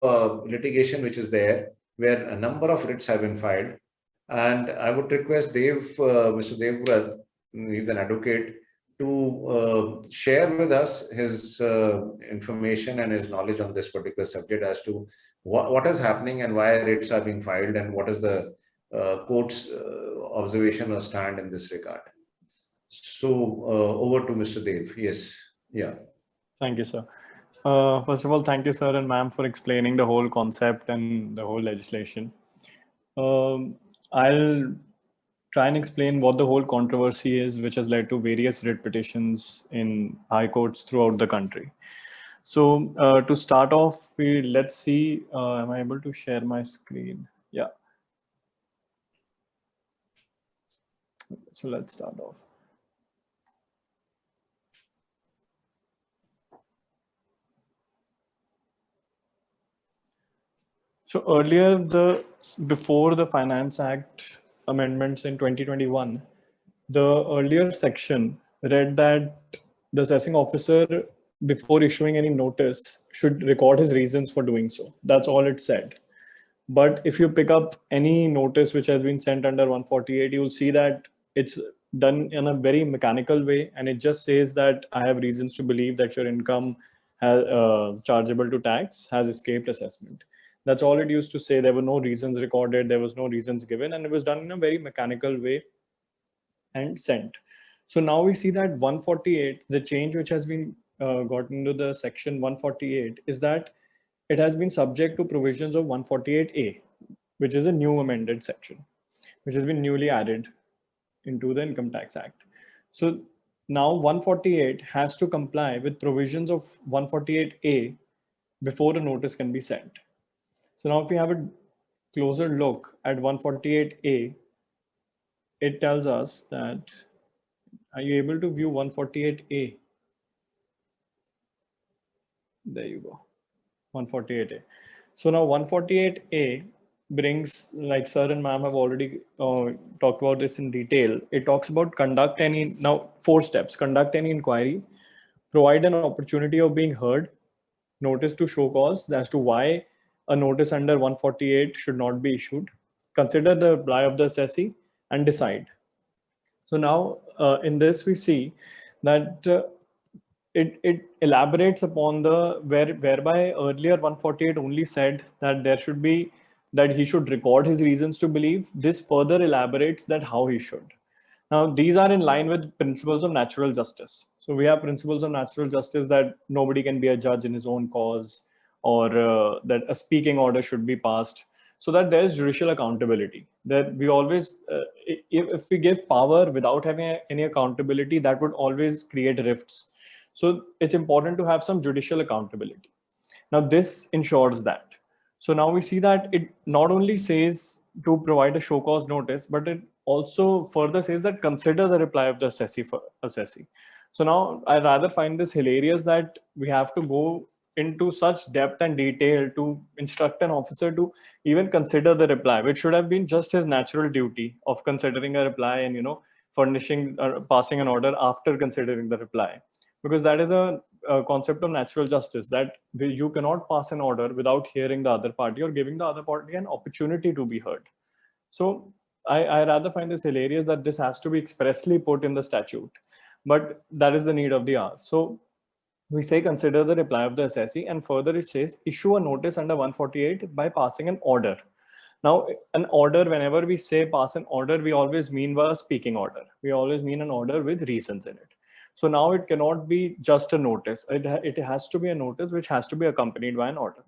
litigation which is there, where a number of writs have been filed. And I would request Mr. Devvrat, he's an advocate, to share with us his information and his knowledge on this particular subject as to what is happening and why writs are being filed, and what is the court's observation or stand in this regard. So over to Mr. Dev. Yes. Yeah. Thank you, sir. First of all, thank you, sir and ma'am, for explaining the whole concept and the whole legislation. I'll try and explain what the whole controversy is, which has led to various writ petitions in high courts throughout the country. So to start off, let's see, am I able to share my screen? Yeah. So let's start off. So earlier, before the Finance Act amendments in 2021, the earlier section read that the assessing officer, before issuing any notice, should record his reasons for doing so. That's all it said. But if you pick up any notice which has been sent under 148, you'll see that it's done in a very mechanical way, and it just says that I have reasons to believe that your income chargeable to tax has escaped assessment. That's all it used to say. There were no reasons recorded, there was no reasons given, and it was done in a very mechanical way and sent. So now we see that 148, the change which has been gotten into the section 148 is that it has been subject to provisions of 148A, which is a new amended section, which has been newly added into the Income Tax Act. So now 148 has to comply with provisions of 148A before a notice can be sent. So now if we have a closer look at 148A, it tells us that, are you able to view 148A? There you go, 148A. So now 148A brings, like sir and ma'am have already talked about this in detail. It talks about conduct any, now 4 steps: conduct any inquiry, provide an opportunity of being heard, notice to show cause as to why a notice under 148 should not be issued, consider the reply of the assessee, and decide. So now in this we see that it elaborates upon the whereby earlier 148 only said that there should be, that he should record his reasons to believe. This further elaborates that how he should. Now these are in line with principles of natural justice. So we have principles of natural justice that nobody can be a judge in his own cause, or that a speaking order should be passed, so that there is judicial accountability. That we always, if we give power without having any accountability, that would always create rifts. So it's important to have some judicial accountability. Now this ensures that. So now we see that it not only says to provide a show cause notice, but it also further says that consider the reply of the assessee. So now I rather find this hilarious that we have to go into such depth and detail to instruct an officer to even consider the reply, which should have been just his natural duty of considering a reply and, furnishing or passing an order after considering the reply. Because that is a concept of natural justice, that you cannot pass an order without hearing the other party or giving the other party an opportunity to be heard. So I rather find this hilarious that this has to be expressly put in the statute, but that is the need of the hour. So we say consider the reply of the assessee, and further it says issue a notice under 148 by passing an order. Now, an order, whenever we say pass an order, we always mean a speaking order. We always mean an order with reasons in it. So now it cannot be just a notice. It has to be a notice which has to be accompanied by an order.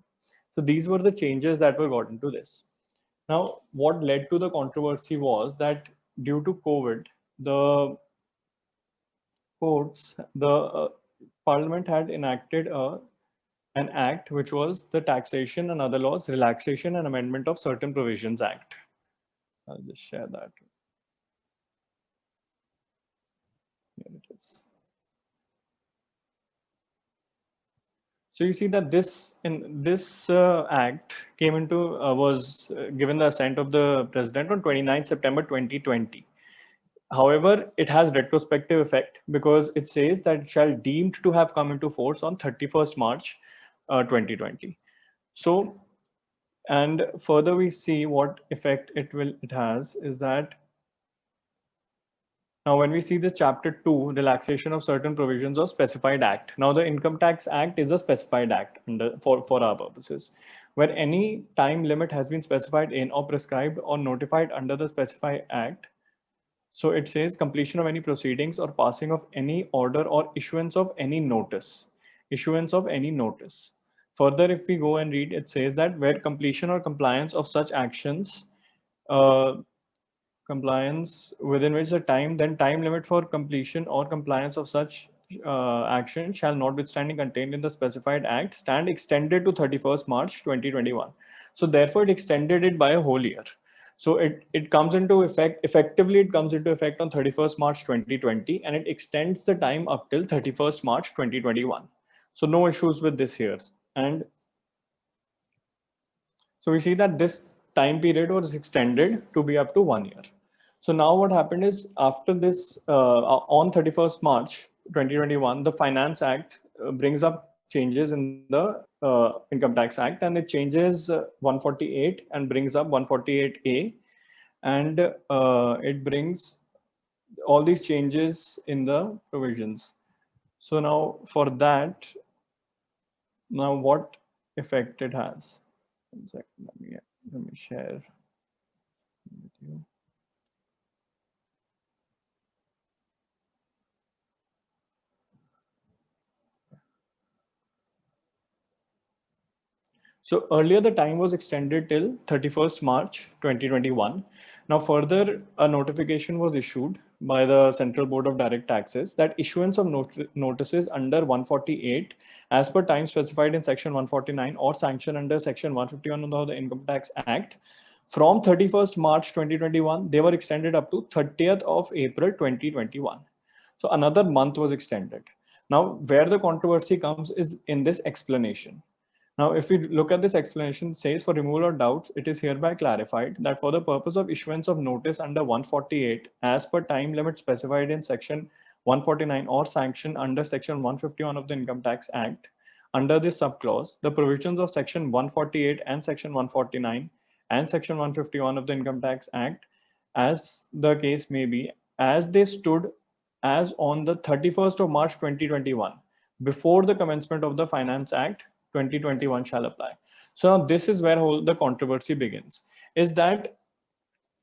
So these were the changes that were got into this. Now, what led to the controversy was that due to COVID, the courts, the Parliament had enacted an act which was the Taxation and Other Laws Relaxation and Amendment of Certain Provisions Act. I'll just share that. Here it is. So you see that this act came into was given the assent of the president on 29 September 2020. However, it has retrospective effect because it says that it shall deemed to have come into force on 31st March 2020. So, and further we see what effect it has is that now when we see the chapter 2, relaxation of certain provisions of specified act. Now the Income Tax Act is a specified act for our purposes, where any time limit has been specified in or prescribed or notified under the specified act. So it says completion of any proceedings or passing of any order or issuance of any notice. Issuance of any notice. Further, if we go and read, it says that where completion or compliance of such actions, compliance within which the time limit for completion or compliance of such action shall notwithstanding contained in the specified act stand extended to 31st March 2021. So therefore it extended it by a whole year. So it comes into effect, effectively it comes into effect on 31st March 2020, and it extends the time up till 31st March 2021. So no issues with this here. And so we see that this time period was extended to be up to 1 year. So now what happened is after this, on 31st March 2021, the Finance Act brings up changes in the Income Tax Act, and it changes 148 and brings up 148A, and it brings all these changes in the provisions. So now for that, now what effect it has? 1 second, let me share with you. So earlier the time was extended till 31st March 2021. Now further a notification was issued by the Central Board of Direct Taxes that issuance of notices under 148 as per time specified in section 149 or sanction under section 151 of the Income Tax Act from 31st March 2021, they were extended up to 30th of April 2021. So another month was extended. Now where the controversy comes is in this explanation. Now, if we look at this explanation, it says for removal of doubts, it is hereby clarified that for the purpose of issuance of notice under 148 as per time limit specified in section 149 or sanction under section 151 of the Income Tax Act, under this subclause, the provisions of section 148 and section 149 and section 151 of the Income Tax Act, as the case may be, as they stood as on the 31st of March 2021, before the commencement of the Finance Act 2021 shall apply. So now this is where the controversy begins, is that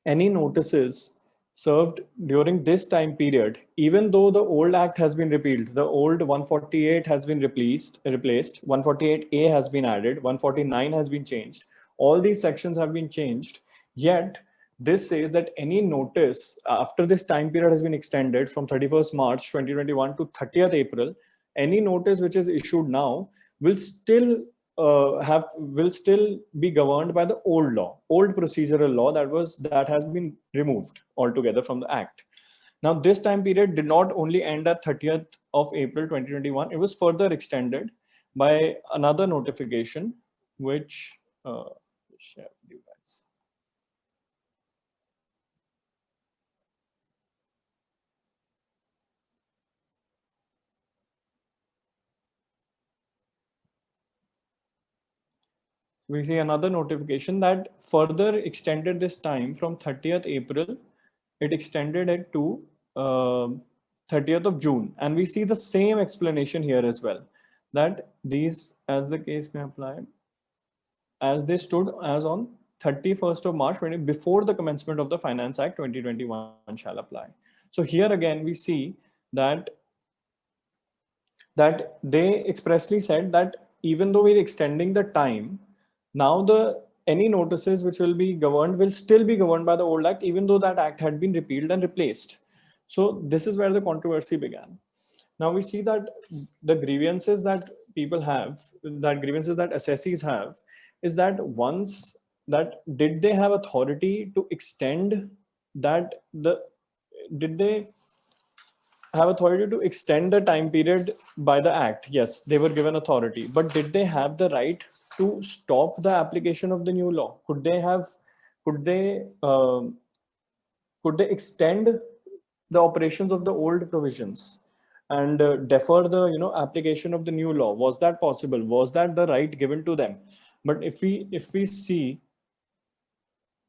any notices served during this time period, even though the old act has been repealed, the old 148 has been replaced, 148A has been added, 149 has been changed, all these sections have been changed, yet this says that any notice after this time period has been extended from 31st March 2021 to 30th April, any notice which is issued now will still be governed by the old law, old procedural law that has been removed altogether from the act. Now this time period did not only end at 30th of April 2021, it was further extended by another notification which share with you guys. We see another notification that further extended this time from 30th April, it extended it to 30th of June. And we see the same explanation here as well, that these, as the case may apply, as they stood as on 31st of March, before the commencement of the Finance Act 2021 shall apply. So here again, we see that they expressly said that even though we're extending the time, now any notices which will be governed will still be governed by the old act, even though that act had been repealed and replaced. So this is where the controversy began. Now we see that the grievances that people have, that grievances that assessees have, is that once that did they have authority to extend that did they have authority to extend the time period by the act? Yes, they were given authority, but did they have the right to stop the application of the new law? Could they extend the operations of the old provisions and defer the application of the new law? Was that possible? Was that the right given to them? But if we see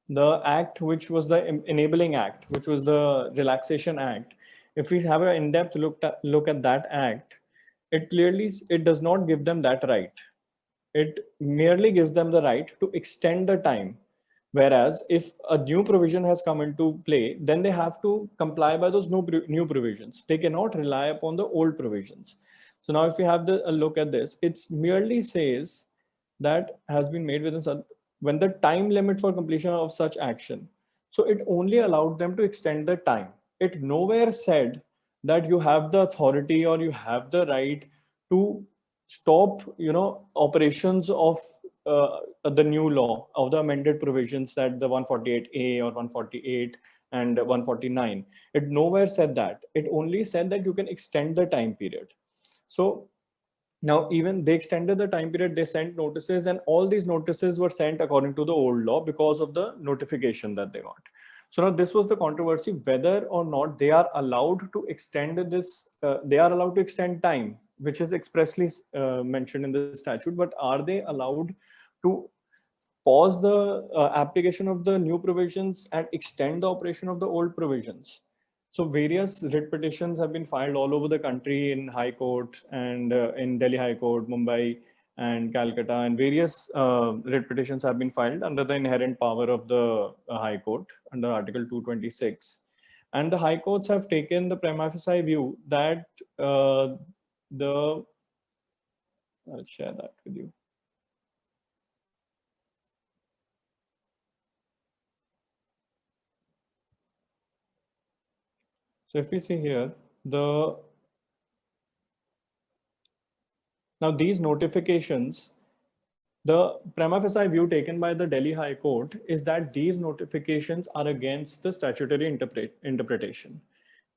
the act which was the enabling act, which was the relaxation act, if we have an in-depth look at that act, it clearly, it does not give them that right. It merely gives them the right to extend the time. Whereas if a new provision has come into play, then they have to comply by those new provisions. They cannot rely upon the old provisions. So now if you have a look at this, it merely says that has been made within when the time limit for completion of such action. So it only allowed them to extend the time. It nowhere said that you have the authority or you have the right to stop, operations of the new law, of the amended provisions, that the 148A or 148 and 149. It nowhere said that. It only said that you can extend the time period. So now even they extended the time period, they sent notices, and all these notices were sent according to the old law because of the notification that they got. So now this was the controversy, whether or not they are allowed to extend this, they are allowed to extend time, which is expressly mentioned in the statute, but are they allowed to pause the application of the new provisions and extend the operation of the old provisions? So various writ petitions have been filed all over the country in High Court and in Delhi High Court, Mumbai and Calcutta, and various writ petitions have been filed under the inherent power of the High Court under Article 226. And the High Courts have taken the prima facie view that I'll share that with you. So if we see here, now these notifications, the prima facie view taken by the Delhi High Court is that these notifications are against the statutory interpretation,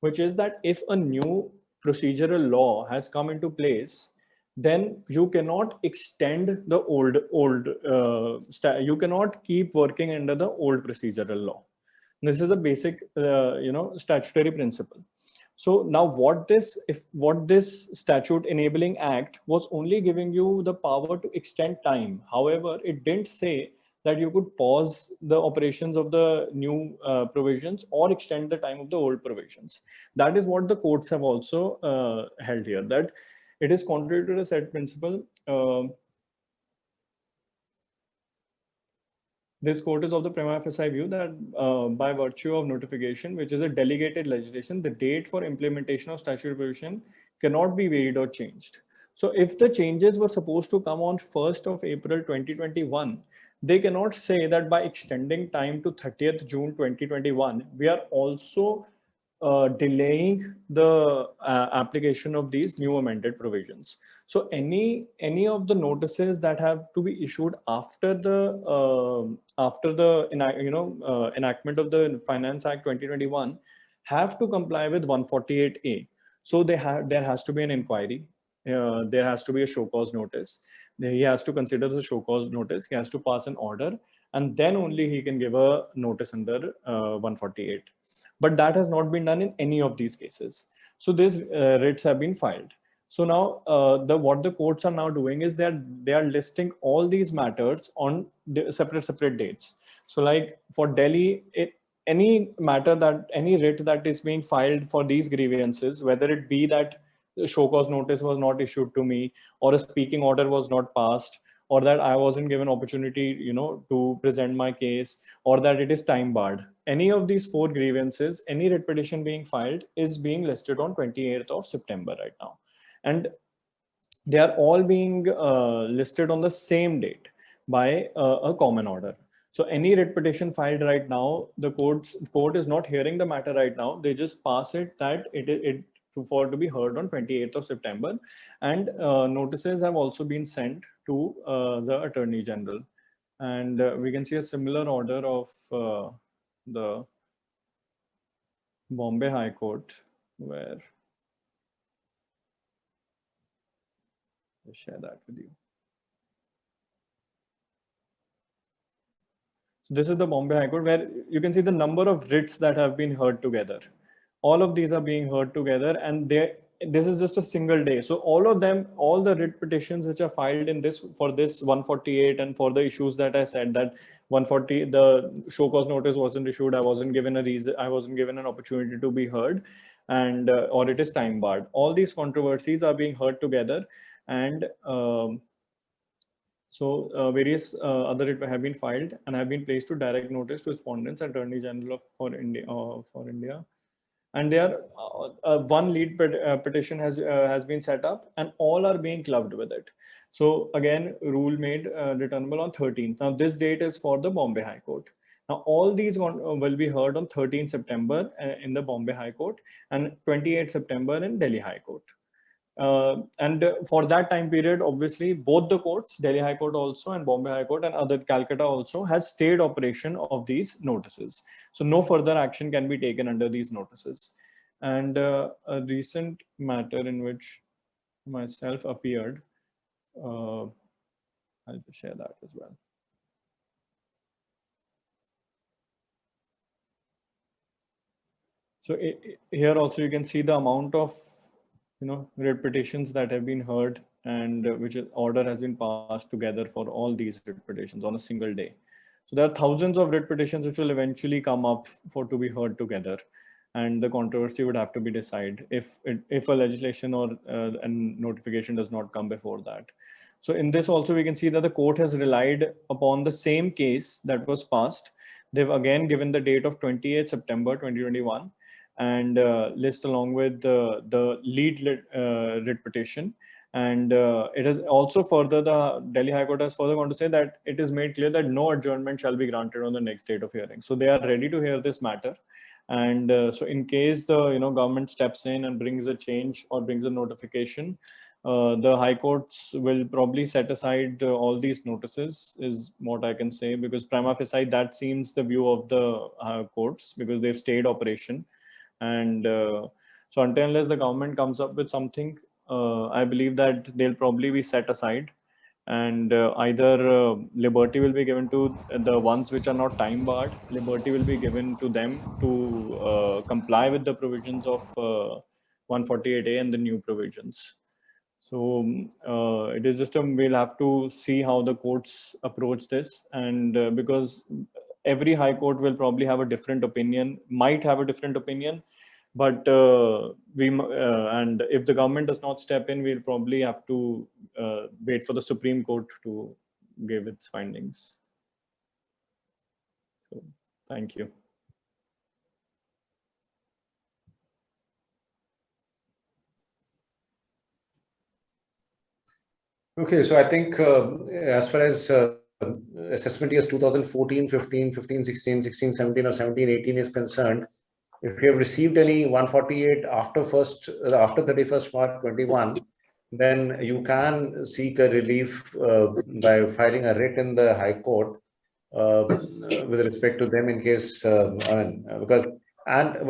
which is that if a new procedural law has come into place, then you cannot extend the you cannot keep working under the old procedural law. This is a basic, statutory principle. So now what this statute enabling act was only giving you the power to extend time. However, it didn't say that you could pause the operations of the new provisions or extend the time of the old provisions. That is what the courts have also held here, that it is contrary to the said principle. This court is of the prima facie view that by virtue of notification, which is a delegated legislation, the date for implementation of statutory provision cannot be varied or changed. So if the changes were supposed to come on 1st of April 2021, they cannot say that by extending time to 30th June 2021, we are also delaying the application of these new amended provisions. So any of the notices that have to be issued after the enactment of the Finance Act 2021 have to comply with 148A. So there has to be an inquiry. There has to be a show cause notice. He has to consider the show cause notice. He has to pass an order, and then only he can give a notice under 148. But that has not been done in any of these cases. So these writs have been filed. So now what the courts are now doing is that they are listing all these matters on separate dates. So like for Delhi, any writ that is being filed for these grievances, whether it be that the show cause notice was not issued to me, or a speaking order was not passed, or that I wasn't given opportunity, to present my case, or that it is time barred. Any of these 4 grievances, any writ petition being filed is being listed on 28th of September right now. And they are all being listed on the same date by a common order. So any writ petition filed right now, the court is not hearing the matter right now. They just pass it that it for to be heard on 28th of September. And notices have also been sent to the Attorney General. And we can see a similar order of the Bombay High Court, where I'll share that with you. So this is the Bombay High Court, where you can see the number of writs that have been heard together. All of these are being heard together, and this is just a single day. So all of them, all the writ petitions which are filed in this for this 148 and for the issues that I said, that 140, the show cause notice wasn't issued, I wasn't given a reason, I wasn't given an opportunity to be heard, and or it is time barred. All these controversies are being heard together, and various other writ have been filed and have been placed to direct notice to respondents and Attorney General for India. And there one lead petition has been set up, and all are being clubbed with it. So again, rule made returnable on 13th. Now this date is for the Bombay High Court. Now all these will be heard on 13 September in the Bombay High Court and 28 September in Delhi High Court. And for that time period, obviously, both the courts, Delhi High Court also and Bombay High Court and other Calcutta also, has stayed operation of these notices. So no further action can be taken under these notices. And a recent matter in which myself appeared, I'll share that as well. So here also you can see the amount of writ petitions that have been heard, and which order has been passed together for all these writ petitions on a single day. So there are thousands of writ petitions which will eventually come up to be heard together, and the controversy would have to be decided if a legislation or a notification does not come before that. So in this also we can see that the court has relied upon the same case that was passed. They've again given the date of 28 September 2021 and list along with the lead writ petition. And it has also further, the Delhi High Court has further gone to say that it is made clear that no adjournment shall be granted on the next date of hearing. So they are ready to hear this matter. And so in case the government steps in and brings a change or brings a notification, the high courts will probably set aside all these notices, is what I can say, because prima facie that seems the view of the courts, because they've stayed operation. And so until unless the government comes up with something, I believe that they'll probably be set aside, and either liberty will be given to the ones which are not time barred. Liberty will be given to them to comply with the provisions of 148A and the new provisions. So it is just we'll have to see how the courts approach this, and because every high court will probably have a different opinion, might have a different opinion, but and if the government does not step in, we'll probably have to wait for the Supreme Court to give its findings. So thank you. Okay, so I think as far as assessment years 2014, 15, 15, 16, 16, 17 or 17, 18 is concerned, if you have received any 148 after 31st March 21, then you can seek a relief by filing a writ in the High Court with respect to them in case, but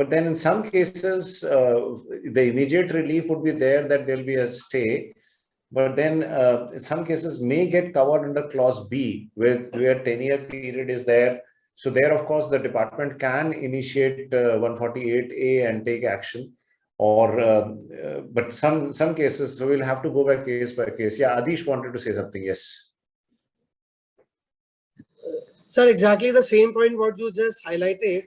then in some cases, the immediate relief would be there, that there'll be a stay. But then in some cases may get covered under clause B, where 10-year period is there. So there, of course, the department can initiate 148A and take action, or but some cases, so we'll have to go by case. Yeah, Adish wanted to say something. Yes. Sir, exactly the same point what you just highlighted.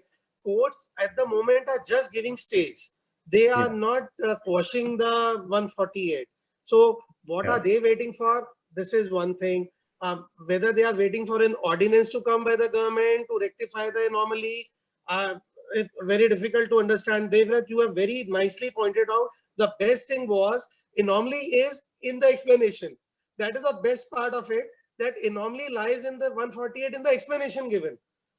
Courts at the moment are just giving stays. They are not quashing the 148. So what are they waiting for? This is one thing. Whether they are waiting for an ordinance to come by the government to rectify the anomaly, it's very difficult to understand. Devrat, you have very nicely pointed out the best thing was anomaly is in the explanation. That is the best part of it, that anomaly lies in the 148 in the explanation given.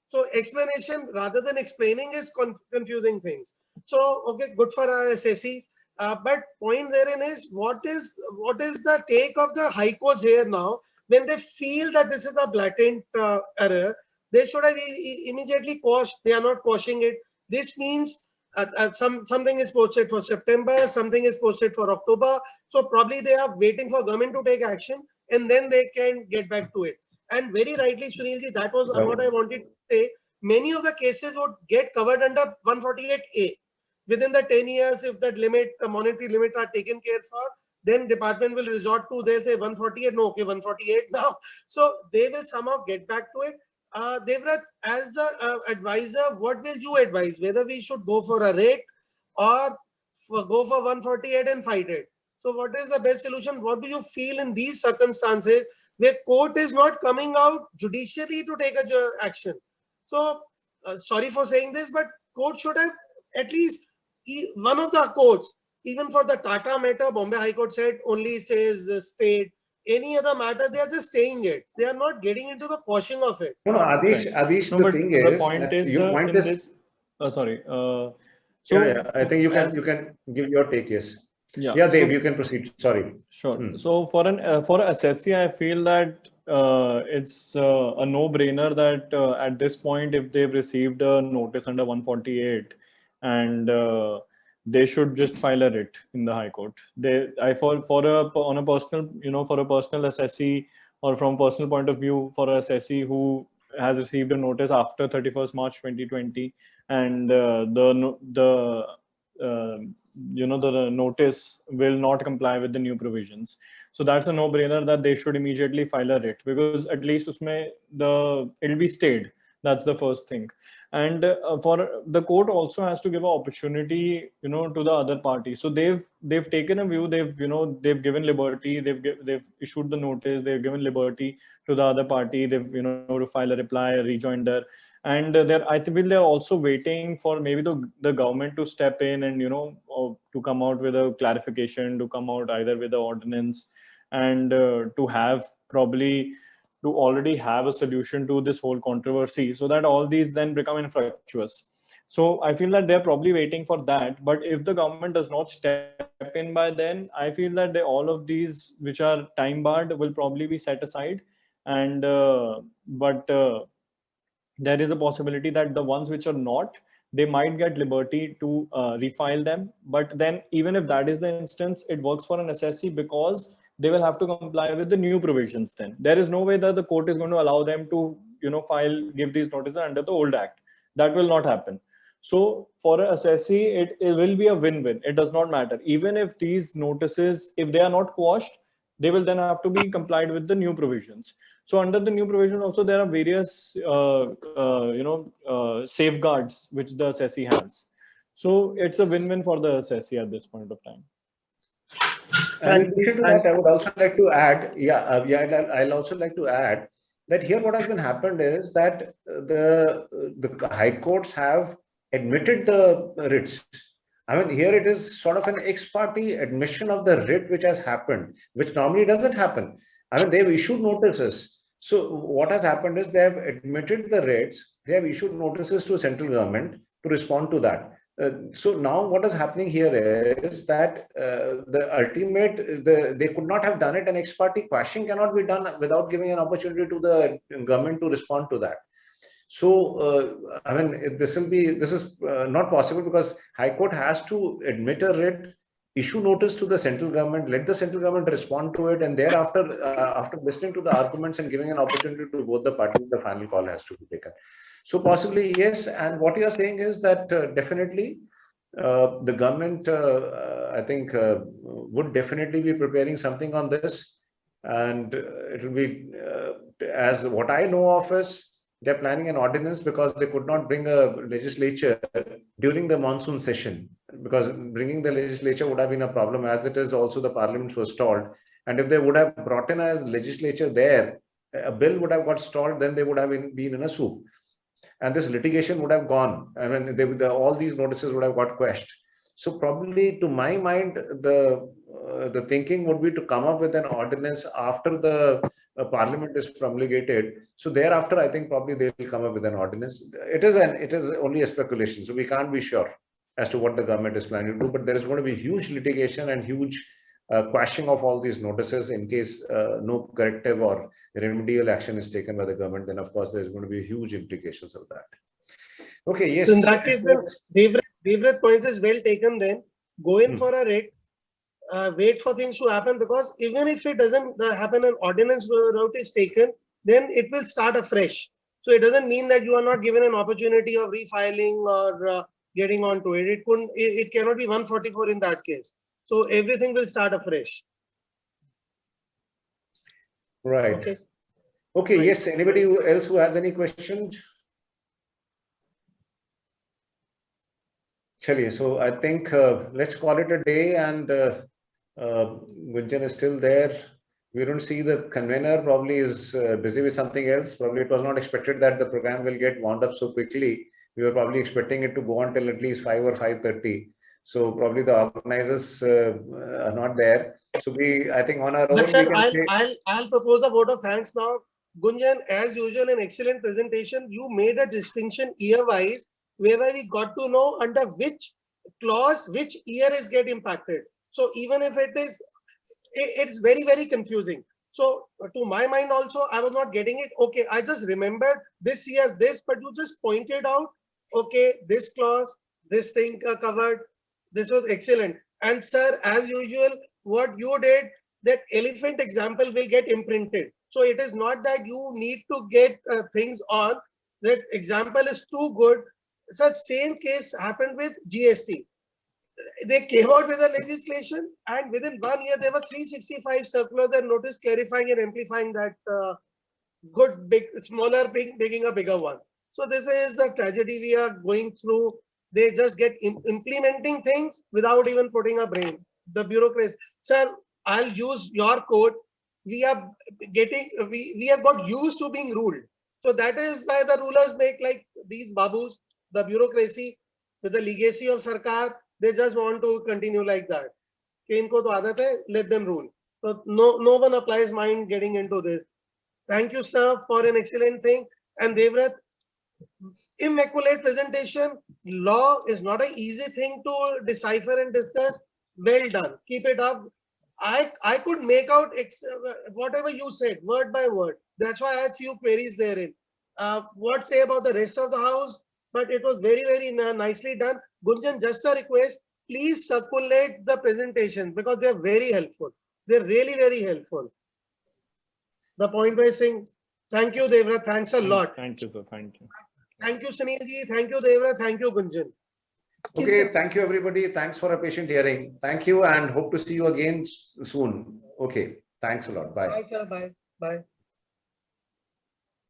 So explanation rather than explaining is confusing things. So, okay, good for our SSCs. But point therein is what is the take of the high courts here now, when they feel that this is a blatant error, they should have immediately quashed. They are not quashing it. This means something is posted for September, something is posted for October. So probably they are waiting for government to take action, and then they can get back to it. And very rightly, Sunilji, that was what I wanted to say. Many of the cases would get covered under 148A. within the 10 years, if that limit, the monetary limit are taken care for, then department will resort to, they'll say 148, no, okay, 148 now. So they will somehow get back to it. Devrat, as the advisor, what will you advise? Whether we should go for a rate or go for 148 and fight it? So what is the best solution? What do you feel in these circumstances where court is not coming out judicially to take a action? So sorry for saying this, but court should have at least one of the courts, even for the Tata matter, Bombay High Court said only says state. Any other matter, they are just staying it. They are not getting into the quashing of it. No, Right. Adish, No, the but thing the is, point that is your point in is, this. Sorry. So I think you as- can give your take. Yes. Yeah. Yeah, Dave, so- you can proceed. Sorry. Sure. So for assessee, I feel that it's a no-brainer that at this point, if they've received a notice under 148, and they should just file a writ in the High Court. On a personal, for a personal assessee, or from personal point of view, for a assessee who has received a notice after 31st March 2020, and the notice will not comply with the new provisions. So that's a no-brainer that they should immediately file a writ, because at least it'll be stayed. That's the first thing. And for the court also has to give an opportunity, to the other party. So they've taken a view. They've given liberty. They've issued the notice. They've given liberty to the other party. They've to file a reply, a rejoinder. And they're also waiting for maybe the government to step in and to come out with a clarification, to come out either with the ordinance, and to already have a solution to this whole controversy, so that all these then become infructuous. So I feel that they're probably waiting for that. But if the government does not step in by then, I feel that all of these which are time barred will probably be set aside. And there is a possibility that the ones which are not, they might get liberty to refile them. But then even if that is the instance, it works for an assessee, because they will have to comply with the new provisions. Then there is no way that the court is going to allow them to give these notices under the old act. That will not happen. So for an assessee, it will be a win-win. It does not matter. Even if these notices, if they are not quashed, they will then have to be complied with the new provisions. So under the new provision also, there are various safeguards which the assessee has. So it's a win-win for the assessee at this point of time. And I would also like to add, I'll also like to add that here what has been happened is that the high courts have admitted the writs. I mean, here it is sort of an ex parte admission of the writ which has happened, which normally doesn't happen. I mean, they've issued notices. So what has happened is they have admitted the writs. They have issued notices to central government to respond to that. So now what is happening here is that they could not have done it, and ex parte quashing cannot be done without giving an opportunity to the government to respond to that. So I mean, this is not possible, because High Court has to admit a writ, issue notice to the central government, let the central government respond to it, and thereafter, after listening to the arguments and giving an opportunity to both the parties, the final call has to be taken. So possibly, yes. And what you are saying is that definitely the government, I think, would definitely be preparing something on this. And it will be, as what I know of is, they're planning an ordinance, because they could not bring a legislature during the monsoon session, because bringing the legislature would have been a problem. As it is, also the parliament was stalled. And if they would have brought in a legislature there, a bill would have got stalled, then they would have been in a soup. And this litigation would have gone. I mean, all these notices would have got quashed. So probably, to my mind, the thinking would be to come up with an ordinance after the parliament is promulgated. So thereafter, I think probably they will come up with an ordinance. It is only a speculation, so we can't be sure as to what the government is planning to do. But there is going to be huge litigation and huge quashing of all these notices in case no corrective or remedial action is taken by the government. Then of course there's going to be huge implications of that. Okay, yes. In that case, then Devrat points is well taken. Then go in for a rate, wait for things to happen, because even if it doesn't happen, an ordinance route is taken, then it will start afresh. So it doesn't mean that you are not given an opportunity of refiling or getting onto it. It cannot be 144 in that case. So everything will start afresh. Right. Okay. Okay. Right. Yes. Anybody else who has any questions? Chaliye. So I think let's call it a day, and Gunjan is still there. We don't see the convener, probably is busy with something else. Probably it was not expected that the program will get wound up so quickly. We were probably expecting it to go on till at least 5 or 5:30. So probably the organizers are not there. So I think on our own, But sir, we can say. I'll propose a vote of thanks now. Gunjan, as usual, an excellent presentation. You made a distinction year-wise, whereby we got to know under which clause, which year is get impacted. So even if it's very, very confusing. So to my mind also, I was not getting it. Okay, I just remembered this year, this, but you just pointed out, okay, this clause, this thing covered. This was excellent. And sir, as usual, what you did, that elephant example will get imprinted. So it is not that you need to get things on. That example is too good. Such same case happened with GST. They came out with a legislation, and within 1 year there were 365 circulars and notice clarifying and amplifying that good, big, smaller thing, making a bigger one. So this is the tragedy we are going through. They just get implementing things without even putting a brain. The bureaucracy. Sir, I'll use your quote. We are getting, we have got used to being ruled. So that is why the rulers make like these babus, the bureaucracy with the legacy of Sarkar. They just want to continue like that. Inko to aadat hai, let them rule. So no one applies mind getting into this. Thank you, sir, for an excellent thing. And Devrat, immaculate presentation. Law is not an easy thing to decipher and discuss. Well done. Keep it up. I could make out whatever you said, word by word. That's why I had few queries therein. What say about the rest of the house? But it was very, very nicely done. Gunjan, just a request, please circulate the presentation because they're very helpful. They're really very helpful. The point by saying, thank you, Devra. Thanks a lot. Thank you, sir. Thank you. Thank you, Sunilji. Thank you, Devra. Thank you, Gunjan. Okay, thank you, everybody. Thanks for a patient hearing. Thank you, and hope to see you again soon. Okay, thanks a lot. Bye. Bye, sir. Bye. Bye.